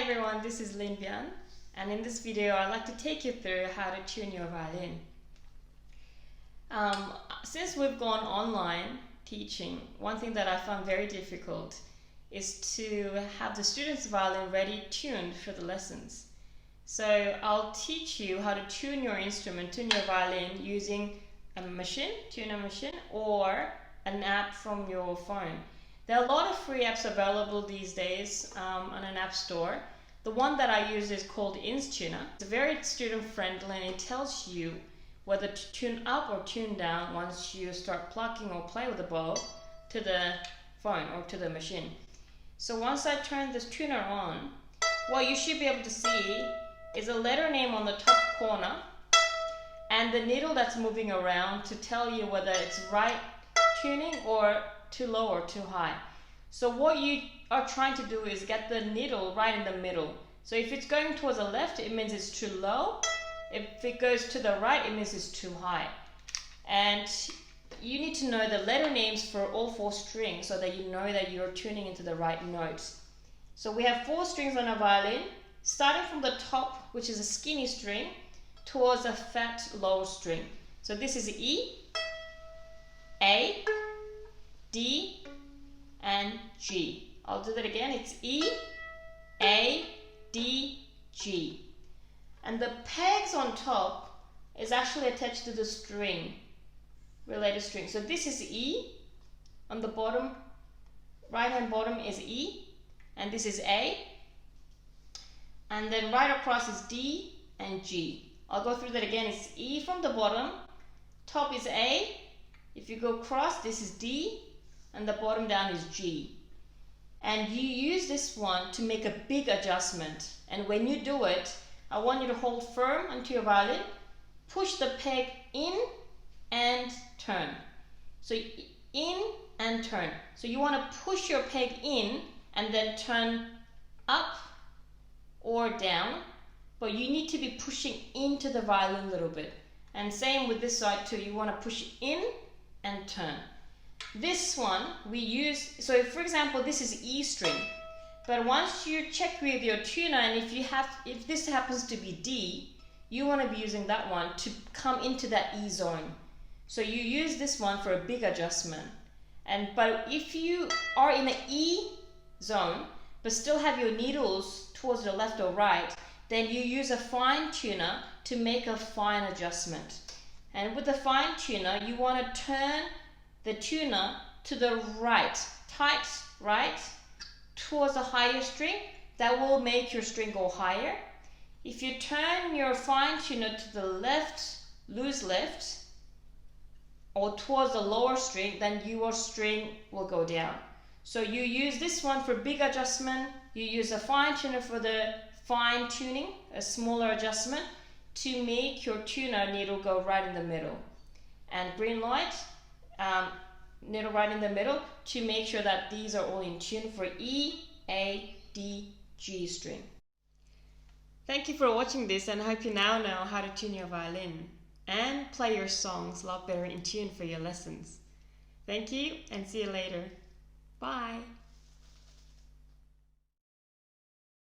everyone, this is Violin, and in this video I'd like to take you through how to tune your violin. Since we've gone online teaching, one thing that I found very difficult is to have the students' violin ready tuned for the lessons. So I'll teach you how to tune your instrument, tune your violin using a machine, tuner machine, or an app from your phone. There are a lot of free apps available these days on an app store. The one that I use is called InStuner. It's very student friendly and it tells you whether to tune up or tune down once you start plucking or play with the bow to the phone or to the machine. So once I turn this tuner on, what you should be able to see is a letter name on the top corner and the needle that's moving around to tell you whether it's right tuning or too low or too high. So what you are trying to do is get the needle right in the middle. So if it's going towards the left, it means it's too low. If it goes to the right, it means it's too high. And you need to know the letter names for all four strings so that you know that you're tuning into the right notes. So we have 4 strings on a violin, starting from the top, which is a skinny string, towards a fat low string. So this is E, A, D, and G. I'll do that again. It's E, A, D, G. And the pegs on top is actually attached to the string, related string. So this is E, on the bottom, right hand bottom is E, and this is A, and then right across is D and G. I'll go through that again. It's E from the bottom, top is A, if you go across, this is D, and the bottom down is G. And you use this one to make a big adjustment. And when you do it, I want you to hold firm onto your violin, push the peg in and turn. So in and turn. So you want to push your peg in and then turn up or down, but you need to be pushing into the violin a little bit. And same with this side too, you want to push in and turn. This one we use, so for example this is E string, but once you check with your tuner and if this happens to be D, you want to be using that one to come into that E zone. So you use this one for a big adjustment. But if you are in the E zone but still have your needles towards the left or right, then you use a fine tuner to make a fine adjustment. And with the fine tuner, you want to turn the tuner to the right, tight right, towards a higher string. That will make your string go higher. If you turn your fine tuner to the left, loose left, or towards the lower string, then your string will go down. So you use this one for big adjustment, you use a fine tuner for the fine tuning, a smaller adjustment, to make your tuner needle go right in the middle. And green light, needle right in the middle to make sure that these are all in tune for E, A, D, G string. Thank you for watching this, and I hope you now know how to tune your violin and play your songs a lot better in tune for your lessons. Thank you and see you later. Bye.